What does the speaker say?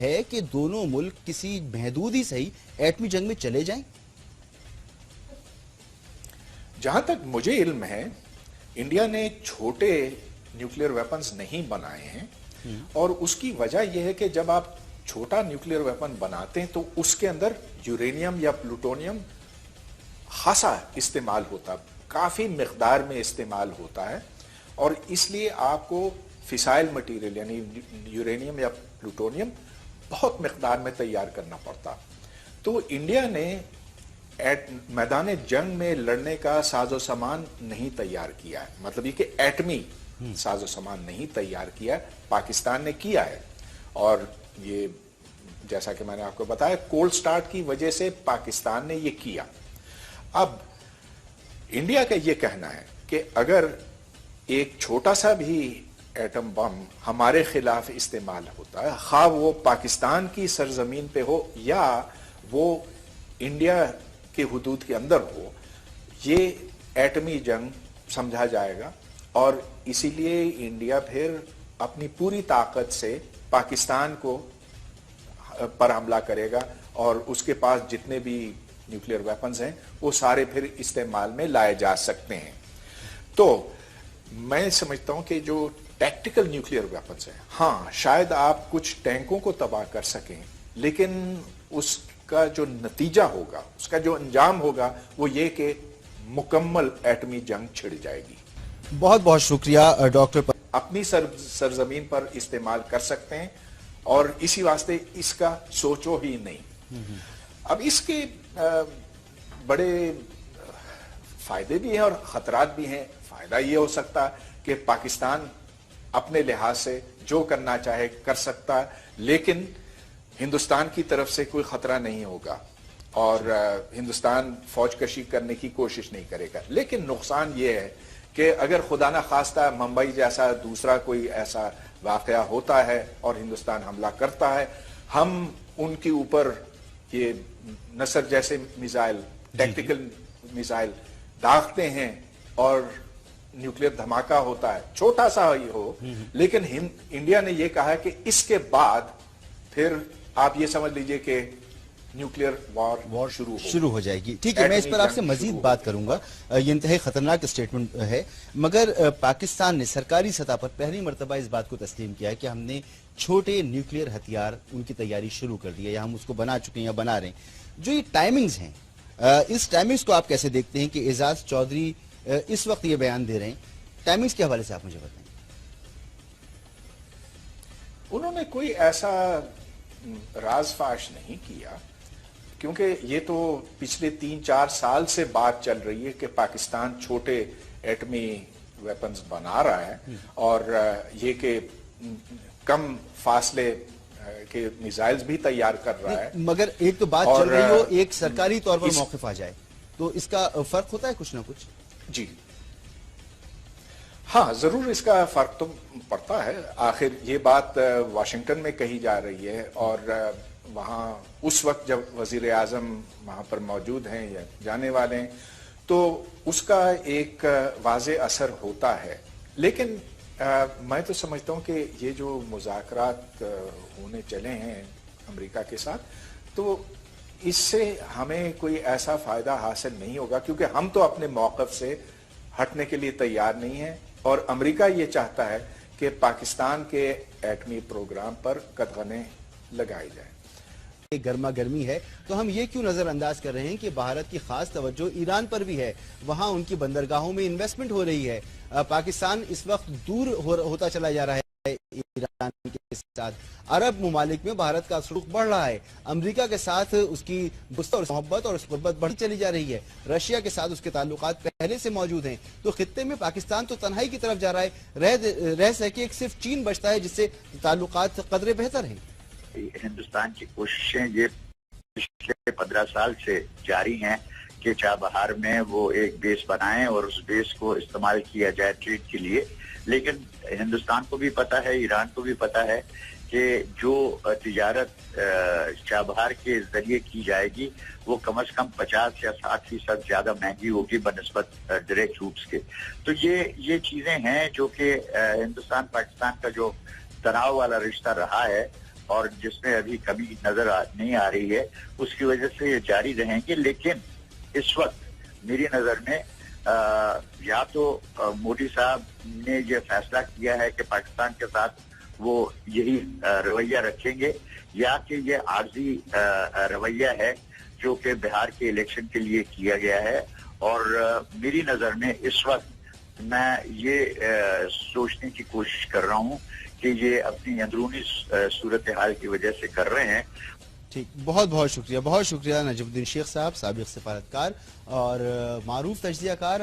ہے کہ دونوں ملک کسی محدود ہی صحیح ایٹمی جنگ میں چلے جائیں؟ جہاں تک مجھے علم ہے انڈیا نے چھوٹے نیوکلیئر ویپنز نہیں بنائے ہیں، اور اس کی وجہ یہ ہے کہ جب آپ چھوٹا نیوکلیئر ویپن بناتے ہیں تو اس کے اندر یورینیم یا پلوٹونیم خاصا استعمال ہوتا، کافی مقدار میں استعمال ہوتا ہے، اور اس لیے آپ کو فسائل مٹیریل یعنی یورینیم یا پلوٹونیم بہت مقدار میں تیار کرنا پڑتا. تو انڈیا نے میدان جنگ میں لڑنے کا ساز و سامان نہیں تیار کیا ہے، مطلب یہ کہ ایٹمی ساز و سامان نہیں تیار کیا ہے، پاکستان نے کیا ہے. اور یہ جیسا کہ میں نے آپ کو بتایا کولڈ سٹارٹ کی وجہ سے پاکستان نے یہ کیا. اب انڈیا کا یہ کہنا ہے کہ اگر ایک چھوٹا سا بھی ایٹم بم ہمارے خلاف استعمال ہوتا ہے، خواہ وہ پاکستان کی سرزمین پہ ہو یا وہ انڈیا کے حدود کے اندر ہو، یہ ایٹمی جنگ سمجھا جائے گا، اور اسی لیے انڈیا پھر اپنی پوری طاقت سے پاکستان کو پر حملہ کرے گا، اور اس کے پاس جتنے بھی نیوکلیئر ویپنز ہیں وہ سارے پھر استعمال میں لائے جا سکتے ہیں. تو میں سمجھتا ہوں کہ جو ٹیکٹیکل نیوکلیئر ویپنز ہیں، ہاں شاید آپ کچھ ٹینکوں کو تباہ کر سکیں، لیکن اس کا جو نتیجہ ہوگا، اس کا جو انجام ہوگا وہ یہ کہ مکمل ایٹمی جنگ چھڑ جائے گی. بہت بہت شکریہ ڈاکٹر. اپنی سرزمین پر استعمال کر سکتے ہیں، اور اسی واسطے اس کا سوچو ہی نہیں. اب اس کے بڑے فائدے بھی ہیں اور خطرات بھی ہیں. فائدہ یہ ہو سکتا ہے کہ پاکستان اپنے لحاظ سے جو کرنا چاہے کر سکتا ہے، لیکن ہندوستان کی طرف سے کوئی خطرہ نہیں ہوگا، اور ہندوستان فوج کشی کرنے کی کوشش نہیں کرے گا. لیکن نقصان یہ ہے کہ اگر خدا نہ خواستہ ممبئی جیسا دوسرا کوئی ایسا واقعہ ہوتا ہے اور ہندوستان حملہ کرتا ہے، ہم ان کے اوپر یہ نصر جیسے میزائل، ٹیکٹیکل میزائل داغتے ہیں، اور نیوکلیئر دھماکہ ہوتا ہے، چھوٹا سا ہی ہو. لیکن انڈیا نے یہ کہا کہ اس کے بعد پھر آپ یہ سمجھ لیجئے کہ نیوکلیئر وار شروع ہو جائے گی. ٹھیک ہے، میں اس پر آپ سے مزید بات کروں گا. یہ انتہائی خطرناک اسٹیٹمنٹ ہے، مگر پاکستان نے سرکاری سطح پر پہلی مرتبہ اس بات کو تسلیم کیا ہے کہ ہم نے چھوٹے نیوکلیئر ہتھیار ان کی تیاری شروع کر دی ہے، یا ہم اس کو بنا چکے ہیں یا بنا رہے ہیں. جو یہ ٹائمنگز ہیں، اس ٹائمنگز کو آپ کیسے دیکھتے ہیں کہ اعزاز چودھری اس وقت یہ بیان دے رہے ہیں؟ ٹائمنگز کے حوالے سے آپ مجھے بتائیں. انہوں نے کوئی ایسا راز فاش نہیں کیا، کیونکہ یہ تو پچھلے 3-4 سال سے بات چل رہی ہے کہ پاکستان چھوٹے ایٹمی ویپنز بنا رہا ہے، اور یہ کہ کم فاصلے کے میزائلز بھی تیار کر رہا ہے. مگر ایک تو بات چل رہی ہو، ایک سرکاری طور پر موقف آ جائے، تو اس کا فرق ہوتا ہے کچھ نہ کچھ. جی ہاں، ضرور اس کا فرق تو پڑتا ہے. آخر یہ بات واشنگٹن میں کہی جا رہی ہے، اور وہاں اس وقت جب وزیر اعظم وہاں پر موجود ہیں یا جانے والے ہیں، تو اس کا ایک واضح اثر ہوتا ہے. لیکن میں تو سمجھتا ہوں کہ یہ جو مذاکرات ہونے چلے ہیں امریکہ کے ساتھ، تو اس سے ہمیں کوئی ایسا فائدہ حاصل نہیں ہوگا، کیونکہ ہم تو اپنے موقف سے ہٹنے کے لیے تیار نہیں ہیں، اور امریکہ یہ چاہتا ہے کہ پاکستان کے ایٹمی پروگرام پر قدغنیں لگائی جائیں. گرما گرمی ہے تو ہم یہ کیوں نظر انداز کر رہے ہیں کہ بھارت کی خاص توجہ ایران پر بھی ہے، وہاں ان کی بندرگاہوں میں انویسٹمنٹ ہو رہی ہے. پاکستان اس وقت دور ہوتا چلا جا رہا ہے ایران کے ساتھ. عرب ممالک میں بھارت کا سلوک بڑھ رہا ہے، امریکہ کے ساتھ اس کی محبت اور قربت بڑھ چلی جا رہی ہے، رشیا کے ساتھ اس کے تعلقات پہلے سے موجود ہیں. تو خطے میں پاکستان تو تنہائی کی طرف جا رہا ہے، رہ سکے صرف چین بچتا ہے جس سے تعلقات قدرے بہتر ہیں. ہندوستان کی کوششیں یہ پچھلے 15 سال سے جاری ہیں کہ چابہار میں وہ ایک بیس بنائیں اور اس بیس کو استعمال کیا جائے ٹریڈ کے لیے. لیکن ہندوستان کو بھی پتا ہے، ایران کو بھی پتا ہے کہ جو تجارت چابہار کے ذریعے کی جائے گی وہ کم از کم 50 یا 60% زیادہ مہنگی ہوگی بنسبت ڈائریکٹ روٹس کے. تو یہ چیزیں ہیں جو کہ ہندوستان پاکستان کا جو تناؤ والا رشتہ رہا ہے، اور جس میں ابھی کمی نظر نہیں آ رہی ہے، اس کی وجہ سے یہ جاری رہیں گے. لیکن اس وقت میری نظر میں یا تو مودی صاحب نے یہ فیصلہ کیا ہے کہ پاکستان کے ساتھ وہ یہی رویہ رکھیں گے، یا کہ یہ عارضی رویہ ہے جو کہ بہار کے الیکشن کے لیے کیا گیا ہے. اور میری نظر میں اس وقت میں یہ سوچنے کی کوشش کر رہا ہوں کہ یہ اپنی اندرونی صورتحال کی وجہ سے کر رہے ہیں. ٹھیک، بہت بہت شکریہ نجیب الدین شیخ صاحب، سابق سفارتکار اور معروف تجزیہ کار.